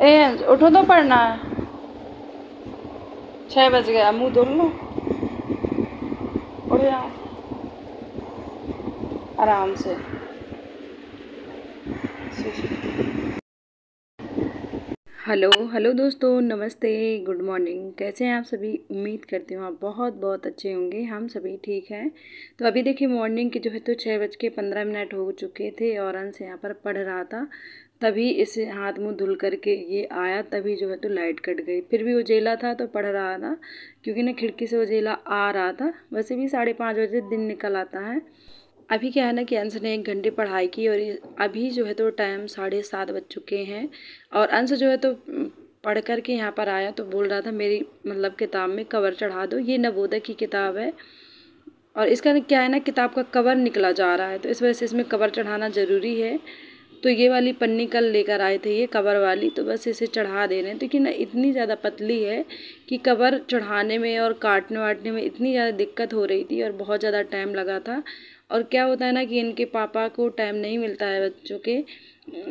ए उठो तो पढ़ना है। 6 बज गया, मुंह धुल लो। उठ जाओ आराम से। हेलो हेलो दोस्तों, नमस्ते, गुड मॉर्निंग। कैसे हैं आप सभी? उम्मीद करती हूँ आप बहुत बहुत अच्छे होंगे। हम सभी ठीक हैं। तो अभी देखिए मॉर्निंग के जो है तो 6:15 हो चुके थे और अंश यहाँ पर पढ़ रहा था। तभी इसे हाथ मुंह धुल करके ये आया, तभी जो है तो लाइट कट गई। फिर भी उजेला था तो पढ़ रहा था, क्योंकि ना खिड़की से उजेला आ रहा था। वैसे भी 5:30 बजे दिन निकल आता है। अभी क्या है ना कि अंश ने 1 घंटे पढ़ाई की और अभी जो है तो टाइम 7:30 बज चुके हैं। और अंश जो है तो पढ़ कर के यहाँ पर आया तो बोल रहा था मेरी मतलब किताब में कवर चढ़ा दो। ये नवोदय की किताब है और इसका क्या है ना, किताब का कवर निकला जा रहा है, तो इस वजह से इसमें कवर चढ़ाना ज़रूरी है। तो ये वाली पन्नी कल लेकर आए थे, ये कवर वाली, तो बस इसे चढ़ा दे रहे हैं। लेकिन इतनी ज़्यादा पतली है कि कवर चढ़ाने में और काटने वाटने में इतनी ज़्यादा दिक्कत हो रही थी और बहुत ज़्यादा टाइम लगा था। और क्या होता है ना कि इनके पापा को टाइम नहीं मिलता है बच्चों के,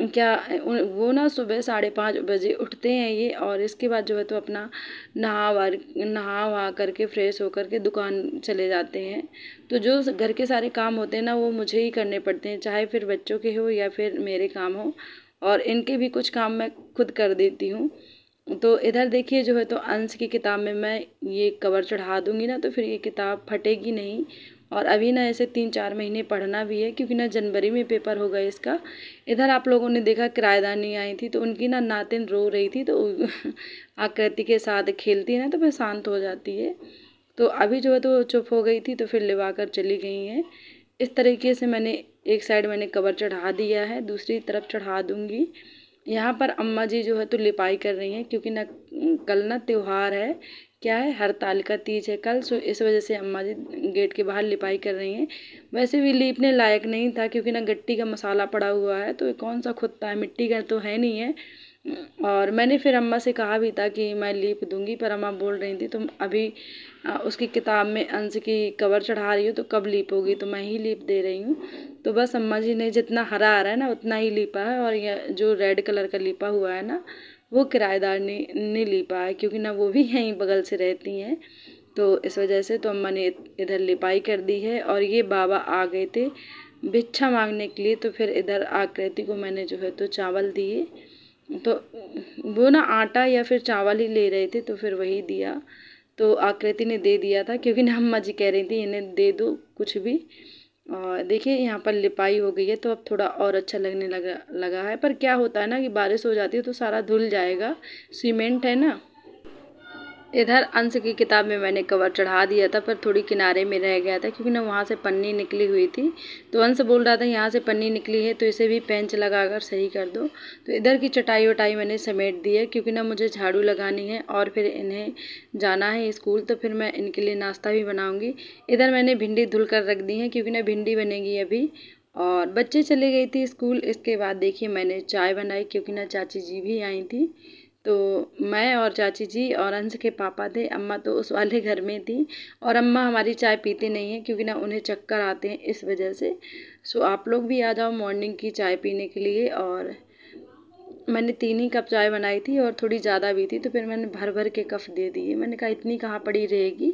क्या वो ना सुबह 5:30 बजे उठते हैं ये, और इसके बाद जो है तो अपना नहा वहा करके फ्रेश होकर के दुकान चले जाते हैं। तो जो घर के सारे काम होते हैं ना वो मुझे ही करने पड़ते हैं, चाहे फिर बच्चों के हो या फिर मेरे काम हो। और इनके भी कुछ काम मैं खुद कर देती हूँ। तो इधर देखिए जो है तो अंश की किताब में मैं ये कवर चढ़ा दूँगी ना, तो फिर ये किताब फटेगी नहीं। और अभी ना ऐसे 3-4 महीने पढ़ना भी है, क्योंकि ना जनवरी में पेपर होगा इसका। इधर आप लोगों ने देखा किराएदानी आई थी, तो उनकी ना नातिन रो रही थी, तो आकृति के साथ खेलती है ना तो फिर शांत हो जाती है। तो अभी जो है तो चुप हो गई थी, तो फिर लिवा कर चली गई हैं। इस तरीके से मैंने एक साइड मैंने कवर चढ़ा दिया है, दूसरी तरफ चढ़ा दूँगी। यहाँ पर अम्मा जी जो है तो लिपाई कर रही हैं, क्योंकि ना कल ना त्योहार है, क्या है, हरतालिका तीज है कल। सो इस वजह से अम्मा जी गेट के बाहर लिपाई कर रही हैं। वैसे भी लीपने लायक नहीं था, क्योंकि ना गट्टी का मसाला पड़ा हुआ है, तो ये कौन सा खुदता है, मिट्टी का तो है नहीं है। और मैंने फिर अम्मा से कहा भी था कि मैं लीप दूंगी, पर अम्मा बोल रही थी तुम अभी उसकी किताब में अंश की कवर चढ़ा रही हो, तो कब लीपोगी, तो मैं ही लीप दे रही हूँ। तो बस अम्मा जी ने जितना हरा आ रहा है ना उतना ही लीपा है, और यह जो रेड कलर का लीपा हुआ है ना वो किराएदार ने लीपा है, क्योंकि ना वो भी यहीं बगल से रहती हैं। तो इस वजह से तो अम्मा ने इधर लिपाई कर दी है। और ये बाबा आ गए थे भिक्षा मांगने के लिए, तो फिर इधर आकृति को मैंने जो है तो चावल दिए। तो वो ना आटा या फिर चावल ही ले रहे थे, तो फिर वही दिया। तो आकृति ने दे दिया था, क्योंकि ना अम्मा जी कह रही थी इन्हें दे दो कुछ भी। और देखिए यहाँ पर लिपाई हो गई है, तो अब थोड़ा और अच्छा लगने लगा है। पर क्या होता है ना कि बारिश हो जाती है तो सारा धुल जाएगा, सीमेंट है ना। इधर अंश की किताब में मैंने कवर चढ़ा दिया था, पर थोड़ी किनारे में रह गया था, क्योंकि ना वहाँ से पन्नी निकली हुई थी। तो अंश बोल रहा था यहाँ से पन्नी निकली है तो इसे भी पेंच लगाकर सही कर दो। तो इधर की चटाई वटाई मैंने समेट दी है, क्योंकि ना मुझे झाड़ू लगानी है और फिर इन्हें जाना है स्कूल, तो फिर मैं इनके लिए नाश्ता भी बनाऊँगी। इधर मैंने भिंडी धुल कर रख दी है, क्योंकि ना भिंडी बनेगी अभी। और बच्चे चले गई थी स्कूल। इसके बाद देखिए मैंने चाय बनाई, क्योंकि ना चाची जी भी आई थी। तो मैं और चाची जी और अंश के पापा थे, अम्मा तो उस वाले घर में थी। और अम्मा हमारी चाय पीते नहीं हैं, क्योंकि ना उन्हें चक्कर आते हैं, इस वजह से। सो आप लोग भी आ जाओ मॉर्निंग की चाय पीने के लिए। और मैंने 3 ही कप चाय बनाई थी और थोड़ी ज़्यादा भी थी, तो फिर मैंने भर भर के कप दे दिए। मैंने कहा इतनी कहाँ पड़ी रहेगी।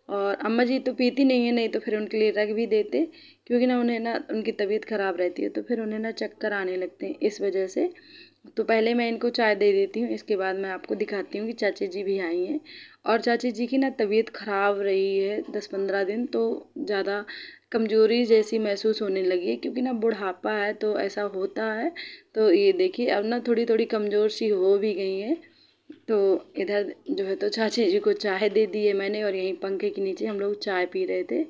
और अम्मा जी तो पीती नहीं है, नहीं तो फिर उनके लिए रख भी देते, क्योंकि ना उन्हें ना उनकी तबीयत ख़राब रहती है, तो फिर उन्हें ना चक्कर आने लगते हैं, इस वजह से। तो पहले मैं इनको चाय दे देती हूँ, इसके बाद मैं आपको दिखाती हूँ कि चाची जी भी आई हैं। और चाची जी की ना तबीयत ख़राब रही है 10-15 दिन, तो ज़्यादा कमज़ोरी जैसी महसूस होने लगी है, क्योंकि ना बुढ़ापा है तो ऐसा होता है। तो ये देखिए अब ना थोड़ी थोड़ी कमज़ोर सी हो भी गई हैं। तो इधर जो है तो चाची जी को चाय दे दी है मैंने, और यहीं पंखे के नीचे हम लोग चाय पी रहे थे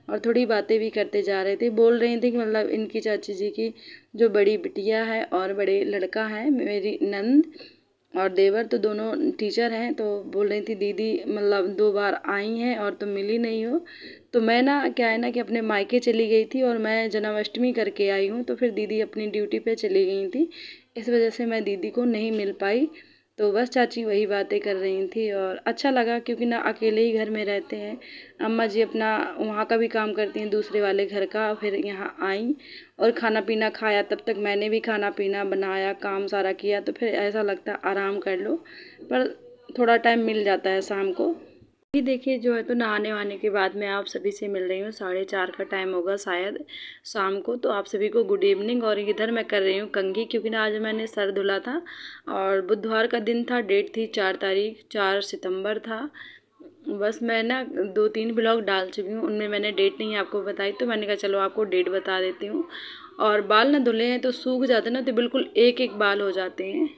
और थोड़ी बातें भी करते जा रहे थे। बोल रही थी कि मतलब इनकी चाची जी की जो बड़ी बिटिया है और बड़े लड़का है, मेरी नंद और देवर, तो दोनों टीचर हैं। तो बोल रही थी दीदी मतलब 2 बार आई हैं और तुम मिली नहीं हो। तो मैं ना क्या है ना कि अपने मायके चली गई थी और मैं जन्माष्टमी करके आई हूँ, तो फिर दीदी अपनी ड्यूटी पे चली गई थी, इस वजह से मैं दीदी को नहीं मिल पाई। तो बस चाची वही बातें कर रही थी और अच्छा लगा, क्योंकि ना अकेले ही घर में रहते हैं। अम्मा जी अपना वहाँ का भी काम करती हैं, दूसरे वाले घर का। फिर यहाँ आई और खाना पीना खाया, तब तक मैंने भी खाना पीना बनाया, काम सारा किया। तो फिर ऐसा लगता आराम कर लो, पर थोड़ा टाइम मिल जाता है शाम को। अभी देखिए जो है तो नहाने वहाने के बाद मैं आप सभी से मिल रही हूँ। 4:30 का टाइम होगा शायद शाम को। तो आप सभी को गुड इवनिंग। और इधर मैं कर रही हूँ कंघी, क्योंकि ना आज मैंने सर धुला था और बुधवार का दिन था, डेट थी 4 तारीख, 4 सितंबर था। बस मैं ना 2-3 ब्लॉग डाल चुकी हूँ, उनमें मैंने डेट नहीं आपको बताई, तो मैंने कहा चलो आपको डेट बता देती हूँ। और बाल ना धुले हैं तो सूख जाते हैं ना, तो बिल्कुल एक एक बाल हो जाते हैं।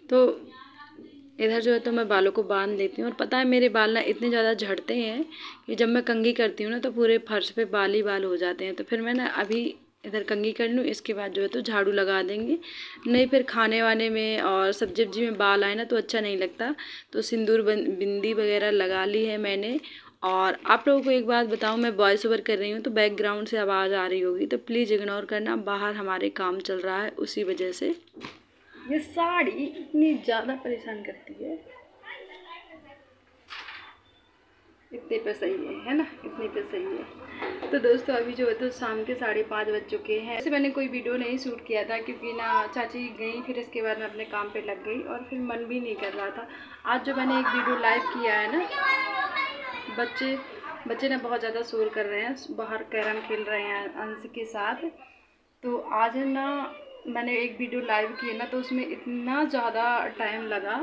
तो इधर जो है तो मैं बालों को बांध लेती हूँ। और पता है मेरे बाल ना इतने ज़्यादा झड़ते हैं कि जब मैं कंघी करती हूँ ना तो पूरे फर्श पे बाल ही बाल हो जाते हैं। तो फिर मैं ना अभी इधर कंघी कर लूँ, इसके बाद जो है तो झाड़ू लगा देंगे। नहीं फिर खाने वाने में और सब्जी वब्जी में बाल आए ना तो अच्छा नहीं लगता। तो सिंदूर बिंदी वगैरह लगा ली है मैंने। और आप लोगों को एक बात बताऊँ, मैं वॉइस ओवर कर रही हूँ तो बैकग्राउंड से आवाज़ आ रही होगी, तो प्लीज़ इग्नोर करना, बाहर हमारे काम चल रहा है उसी वजह से। ये साड़ी इतनी ज़्यादा परेशान करती है। इतने पे सही है ना, इतने पे सही है। तो दोस्तों अभी जो है तो शाम के 5:30 बज चुके हैं। वैसे मैंने कोई वीडियो नहीं शूट किया था, क्योंकि ना चाची गई, फिर इसके बाद मैं अपने काम पे लग गई और फिर मन भी नहीं कर रहा था। आज जो मैंने एक वीडियो लाइव किया है ना, बच्चे बच्चे ना बहुत ज़्यादा शोर कर रहे हैं, बाहर कैरम खेल रहे हैं अंश के साथ। तो आज है ना मैंने एक वीडियो लाइव की है ना, तो उसमें इतना ज़्यादा टाइम लगा,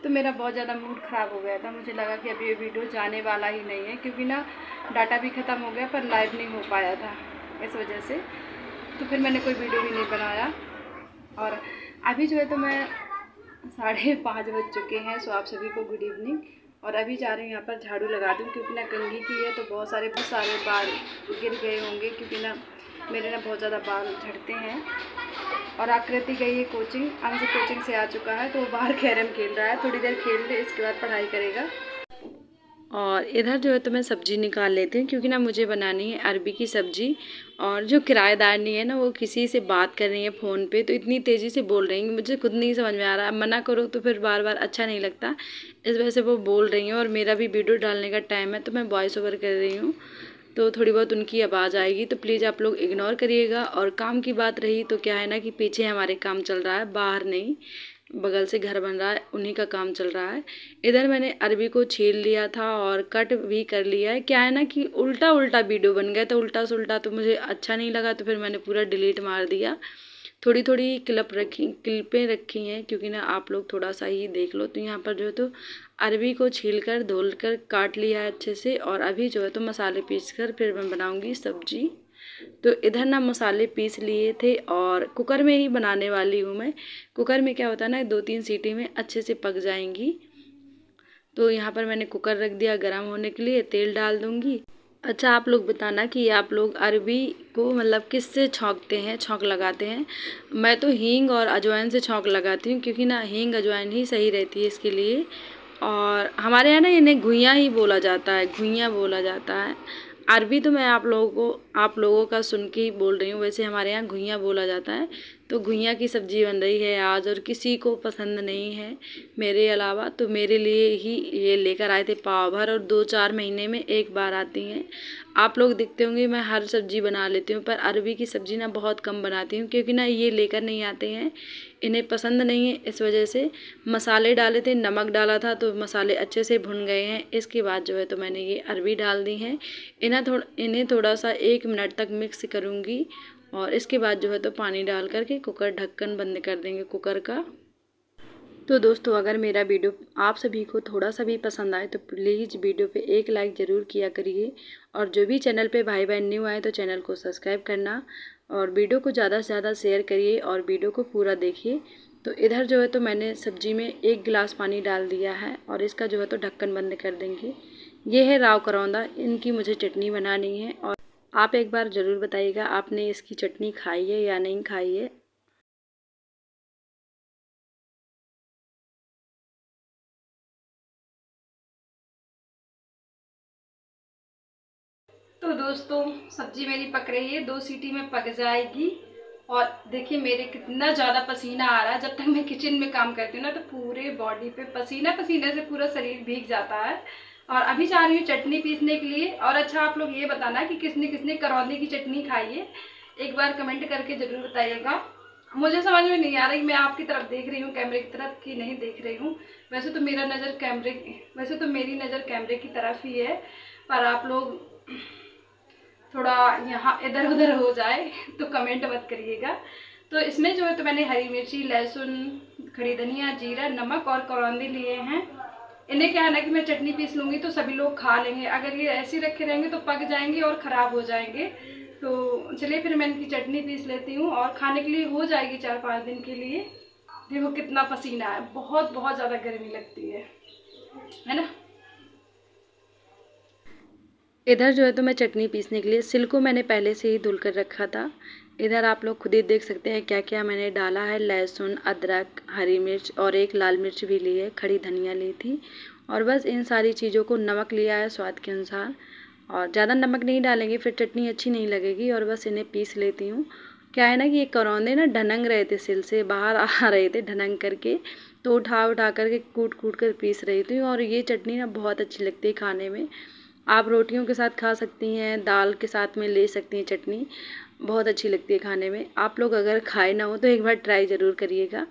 तो मेरा बहुत ज़्यादा मूड ख़राब हो गया था। मुझे लगा कि अभी ये वीडियो जाने वाला ही नहीं है, क्योंकि ना डाटा भी ख़त्म हो गया, पर लाइव नहीं हो पाया था इस वजह से। तो फिर मैंने कोई वीडियो भी नहीं बनाया। और अभी जो है तो मैं 5:30 बज चुके हैं। सो आप सभी को गुड इवनिंग। और अभी जा रही हूँ यहाँ पर झाड़ू लगा दूँ, क्योंकि ना कंघी की है तो बहुत सारे बाल गिर गए होंगे, क्योंकि ना मेरे ना बहुत ज़्यादा बाल झड़ते हैं। और आकृति गई है कोचिंग, अंश कोचिंग से आ चुका है, तो वो बाहर कैरम खेल रहा है, थोड़ी देर खेल ले इसके बाद पढ़ाई करेगा। और इधर जो है तो मैं सब्ज़ी निकाल लेती हूँ, क्योंकि ना मुझे बनानी है अरबी की सब्ज़ी। और जो किराएदारनी है ना वो किसी से बात कर रही है फ़ोन पे, तो इतनी तेज़ी से बोल रही है मुझे खुद नहीं समझ में आ रहा। मना करो तो फिर बार बार अच्छा नहीं लगता, इस वजह से वो बोल रही हैं। और मेरा भी वीडियो डालने का टाइम है, तो मैं वॉइस ओवर कर रही हूँ, तो थोड़ी बहुत उनकी आवाज़ आएगी, तो प्लीज़ आप लोग इग्नोर करिएगा। और काम की बात रही तो क्या है ना कि पीछे हमारे काम चल रहा है, बाहर नहीं, बगल से घर बन रहा है, उन्हीं का काम चल रहा है। इधर मैंने अरबी को छील लिया था और कट भी कर लिया है। क्या है ना कि उल्टा उल्टा वीडियो बन गया, तो उल्टा सुल्टा तो मुझे अच्छा नहीं लगा, तो फिर मैंने पूरा डिलीट मार दिया। थोड़ी थोड़ी क्लिपें रखी हैं, क्योंकि ना आप लोग थोड़ा सा ही देख लो। तो यहाँ पर जो है तो अरबी को छील कर धुल कर काट लिया है अच्छे से। और अभी जो है तो मसाले पीस कर फिर मैं बनाऊँगी सब्जी। तो इधर ना मसाले पीस लिए थे और कुकर में ही बनाने वाली हूँ मैं। कुकर में क्या होता है ना 2-3 सीटी में अच्छे से पक जाएंगी। तो यहाँ पर मैंने कुकर रख दिया गर्म होने के लिए, तेल डाल दूँगी। अच्छा आप लोग बताना कि आप लोग अरबी को मतलब किससे छौंकते हैं, छौंक लगाते हैं। मैं तो हींग और अजवाइन से छौंक लगाती हूँ, क्योंकि ना हींग अजवाइन ही सही रहती है इसके लिए। और हमारे यहाँ ना इन्हें घुइयाँ ही बोला जाता है, घुइयाँ बोला जाता है। अरबी तो मैं आप लोगों का सुन के ही बोल रही हूँ, वैसे हमारे यहाँ घुइयाँ बोला जाता है। तो घुइयाँ की सब्ज़ी बन रही है आज, और किसी को पसंद नहीं है मेरे अलावा, तो मेरे लिए ही ये लेकर आए थे पाव भर। और 2-4 महीने में एक बार आती हैं। आप लोग देखते होंगे मैं हर सब्ज़ी बना लेती हूँ, पर अरबी की सब्ज़ी ना बहुत कम बनाती हूँ, क्योंकि ना ये लेकर नहीं आते हैं, इन्हें पसंद नहीं है, इस वजह से। मसाले डाले थे, नमक डाला था, तो मसाले अच्छे से भुन गए हैं। इसके बाद जो है तो मैंने ये अरबी डाल दी हैं। इन्हें थोड़ा सा 1 मिनट तक मिक्स करूँगी। और इसके बाद जो है तो पानी डाल करके कुकर ढक्कन बंद कर देंगे कुकर का। तो दोस्तों अगर मेरा वीडियो आप सभी को थोड़ा सा भी पसंद आए तो प्लीज़ वीडियो पे एक लाइक ज़रूर किया करिए। और जो भी चैनल पे भाई बहन न्यू आए तो चैनल को सब्सक्राइब करना, और वीडियो को ज़्यादा से ज़्यादा शेयर करिए और वीडियो को पूरा देखिए। तो इधर जो है तो मैंने सब्ज़ी में 1 गिलास पानी डाल दिया है, और इसका जो है तो ढक्कन बंद कर देंगे। ये है राव करौंदा, इनकी मुझे चटनी बनानी है। और आप एक बार ज़रूर बताइएगा आपने इसकी चटनी खाई है या नहीं खाई है। तो दोस्तों सब्जी मेरी पक रही है, 2 सीटी में पक जाएगी। और देखिए मेरे कितना ज़्यादा पसीना आ रहा है। जब तक मैं किचन में काम करती हूँ ना तो पूरे बॉडी पे पसीना पसीने से पूरा शरीर भीग जाता है। और अभी जा रही हूँ चटनी पीसने के लिए। और अच्छा, आप लोग ये बताना कि किसने किसने करौंदे की चटनी खाई है, एक बार कमेंट करके ज़रूर बताइएगा। मुझे समझ में नहीं आ रहा कि मैं आपकी तरफ देख रही हूँ कैमरे की तरफ कि नहीं देख रही हूँ। वैसे तो मेरी नज़र कैमरे की तरफ ही है, पर आप लोग थोड़ा यहाँ इधर उधर हो जाए तो कमेंट मत करिएगा। तो इसमें जो है तो मैंने हरी मिर्ची, लहसुन, खड़ी धनिया, जीरा, नमक और करौंदे लिए हैं। इन्हें क्या है ना कि मैं चटनी पीस लूँगी तो सभी लोग खा लेंगे। अगर ये ऐसे ही रखे रहेंगे तो पक जाएंगे और ख़राब हो जाएंगे। तो चलिए फिर मैं इनकी चटनी पीस लेती हूँ और खाने के लिए हो जाएगी 4-5 दिन के लिए। देखो कितना पसीना है, बहुत बहुत ज़्यादा गर्मी लगती है ना। इधर जो है तो मैं चटनी पीसने के लिए सिल को मैंने पहले से ही धुल कर रखा था। इधर आप लोग खुद ही देख सकते हैं क्या क्या मैंने डाला है। लहसुन, अदरक, हरी मिर्च और एक लाल मिर्च भी ली है, खड़ी धनिया ली थी। और बस इन सारी चीज़ों को, नमक लिया है स्वाद के अनुसार, और ज़्यादा नमक नहीं डालेंगे फिर चटनी अच्छी नहीं लगेगी। और बस इन्हें पीस लेती हूँ। क्या है ना कि ये करौंदे ना ढनंग रहे थे, सिल से बाहर आ रहे थे ढनंग करके, तो उठा उठा करके कूट कूट कर पीस रही थी। और ये चटनी ना बहुत अच्छी लगती है खाने में। आप रोटियों के साथ खा सकती हैं, दाल के साथ में ले सकती हैं चटनी, बहुत अच्छी लगती है खाने में। आप लोग अगर खाए ना हो तो एक बार ट्राई ज़रूर करिएगा।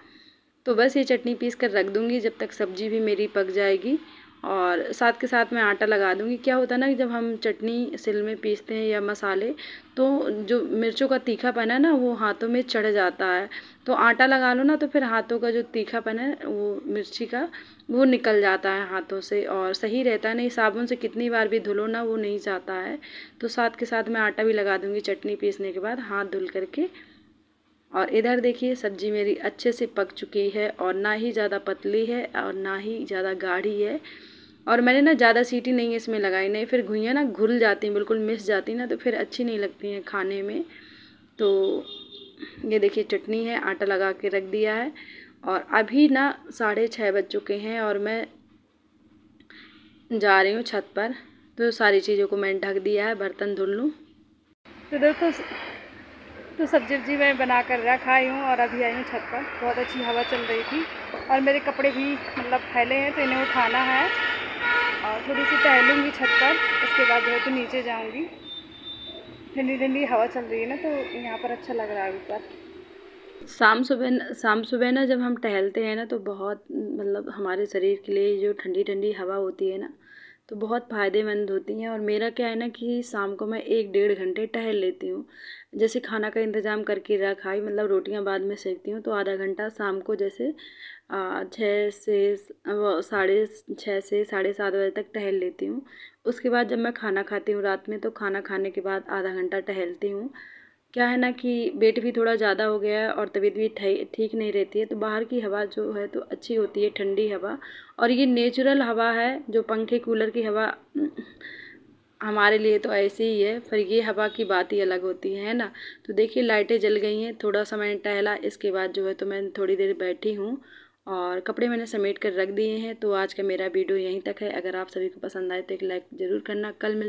तो बस ये चटनी पीस कर रख दूँगी जब तक सब्ज़ी भी मेरी पक जाएगी। और साथ के साथ मैं आटा लगा दूँगी। क्या होता है ना कि जब हम चटनी सिल में पीसते हैं या मसाले, तो जो मिर्चों का तीखापन है ना वो हाथों में चढ़ जाता है। तो आटा लगा लो ना तो फिर हाथों का जो तीखापन है वो मिर्ची का, वो निकल जाता है हाथों से और सही रहता है। नहीं, साबुन से कितनी बार भी धुलो ना वो नहीं जाता है। तो साथ के साथ मैं आटा भी लगा दूँगी चटनी पीसने के बाद हाथ धुल करके। और इधर देखिए सब्ज़ी मेरी अच्छे से पक चुकी है और ना ही ज़्यादा पतली है और ना ही ज़्यादा गाढ़ी है। और मैंने ना ज़्यादा सीटी नहीं इसमें लगाई, नहीं फिर घुइयाँ ना घुल जाती हैं, बिल्कुल मिस जाती ना, तो फिर अच्छी नहीं लगती हैं खाने में। तो ये देखिए चटनी है, आटा लगा के रख दिया है। और अभी ना 6:30 बज चुके हैं और मैं जा रही हूँ छत पर। तो सारी चीज़ों को मैंने ढक दिया है, बर्तन धुल लूँ। तो दोस्तों तो सब्जी वब्जी मैं बना कर रखा आई हूँ और अभी आई हूँ छत पर। बहुत अच्छी हवा चल रही थी और मेरे कपड़े भी मतलब फैले हैं तो इन्हें उठाना है और थोड़ी सी टहलूँगी छत पर। उसके बाद जो है तो नीचे जाऊँगी। ठंडी ठंडी हवा चल रही है ना तो यहाँ पर अच्छा लग रहा है ऊपर। शाम सुबह ना जब हम टहलते हैं ना तो बहुत मतलब हमारे शरीर के लिए जो ठंडी ठंडी हवा होती है ना तो बहुत फ़ायदेमंद होती हैं। और मेरा क्या है ना कि शाम को मैं 1-1.5 घंटे टहल लेती हूँ। जैसे खाना का इंतज़ाम करके रखा है, मतलब रोटियां बाद में सेकती हूँ तो आधा घंटा शाम को जैसे 6 से 6:30 से 7:30 बजे तक टहल लेती हूँ। उसके बाद जब मैं खाना खाती हूँ रात में तो खाना खाने के बाद आधा घंटा टहलती हूँ। क्या है ना कि वेट भी थोड़ा ज़्यादा हो गया है और तबीयत भी ठीक नहीं रहती है, तो बाहर की हवा जो है तो अच्छी होती है, ठंडी हवा। और ये नेचुरल हवा है, जो पंखे कूलर की हवा हमारे लिए तो ऐसे ही है, पर ये हवा की बात ही अलग होती है ना। तो देखिए लाइटें जल गई हैं, थोड़ा सा मैंने टहला, इसके बाद जो है तो मैं थोड़ी देर बैठी हूँ और कपड़े मैंने समेट कर रख दिए हैं। तो आज का मेरा वीडियो यहीं तक है। अगर आप सभी को पसंद आए तो एक लाइक ज़रूर करना। कल मिलते